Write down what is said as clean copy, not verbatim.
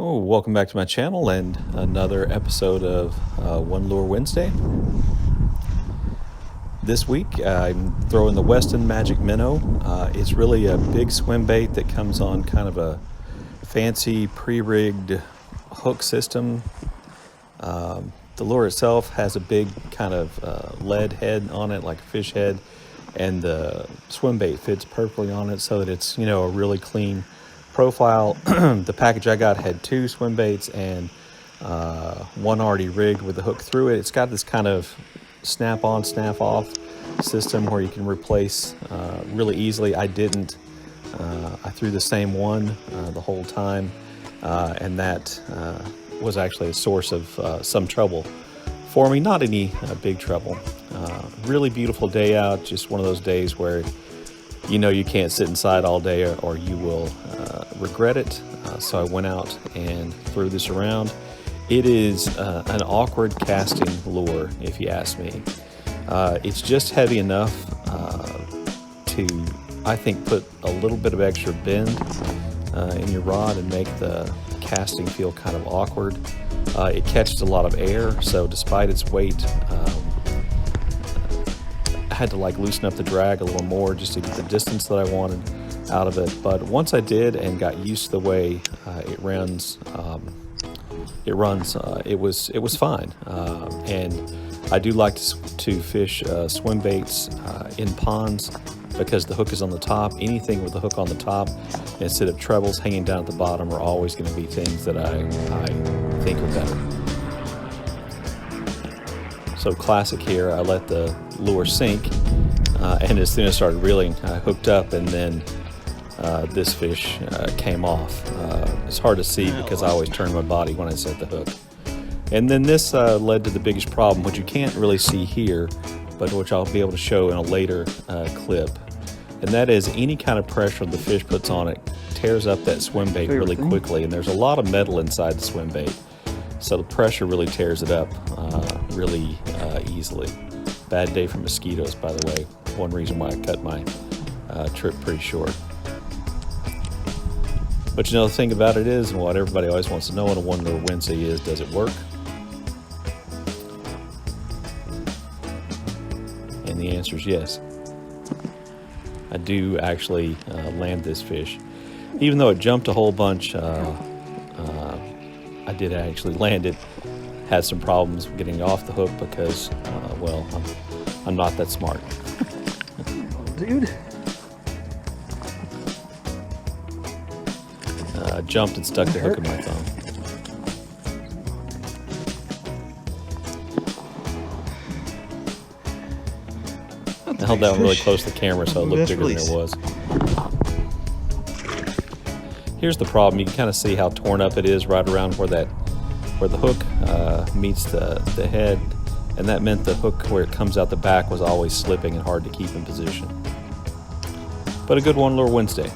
Oh, welcome back to my channel and another episode of One Lure Wednesday. This week I'm throwing the Westin Magic Minnow. It's really a big swim bait that comes on kind of a fancy pre-rigged hook system. The lure itself has a big kind of lead head on it, like a fish head, and the swim bait fits perfectly on it so that it's, you know, a really clean profile. The package I got had two swim baits and one already rigged with the hook through it. It's got this kind of snap on, snap off system where you can replace really easily. I didn't. I threw the same one the whole time, and that was actually a source of some trouble for me. Not any big trouble. Really beautiful day out. Just one of those days where you know you can't sit inside all day or you will regret it. So I went out and threw this around. It is an awkward casting lure, if you ask me. It's just heavy enough to, I think, put a little bit of extra bend in your rod and make the casting feel kind of awkward. It catches a lot of air, so despite its weight, I had to loosen up the drag a little more just to get the distance that I wanted out of it. But once I did and got used to the way it runs, it was fine. And I do like to fish swim baits in ponds because the hook is on the top. Anything with the hook on the top instead of trebles hanging down at the bottom are always going to be things that I think are better. So classic here, I let the lure sink, and as soon as I started reeling, I hooked up, and then this fish came off. It's hard to see because I always turn my body when I set the hook. And then this led to the biggest problem, which you can't really see here, but which I'll be able to show in a later clip. And that is any kind of pressure the fish puts on it tears up that swim bait really quickly, and there's a lot of metal inside the swim bait. So the pressure really tears it up really easily. Bad day for mosquitoes, by the way. One reason why I cut my trip pretty short. But you know, the thing about it is, and what everybody always wants to know on a One Lure Wednesday is, does it work? And the answer is yes. I do actually land this fish. Even though it jumped a whole bunch, I did actually land it. Had some problems getting off the hook because, well, I'm not that smart. Dude. Jumped and stuck the hook in my thumb. I held that one really close to the camera so it looked bigger than it was. Here's the problem. You can kind of see how torn up it is right around where the hook meets the head, and that meant the hook where it comes out the back was always slipping and hard to keep in position. But a good One Lure Wednesday.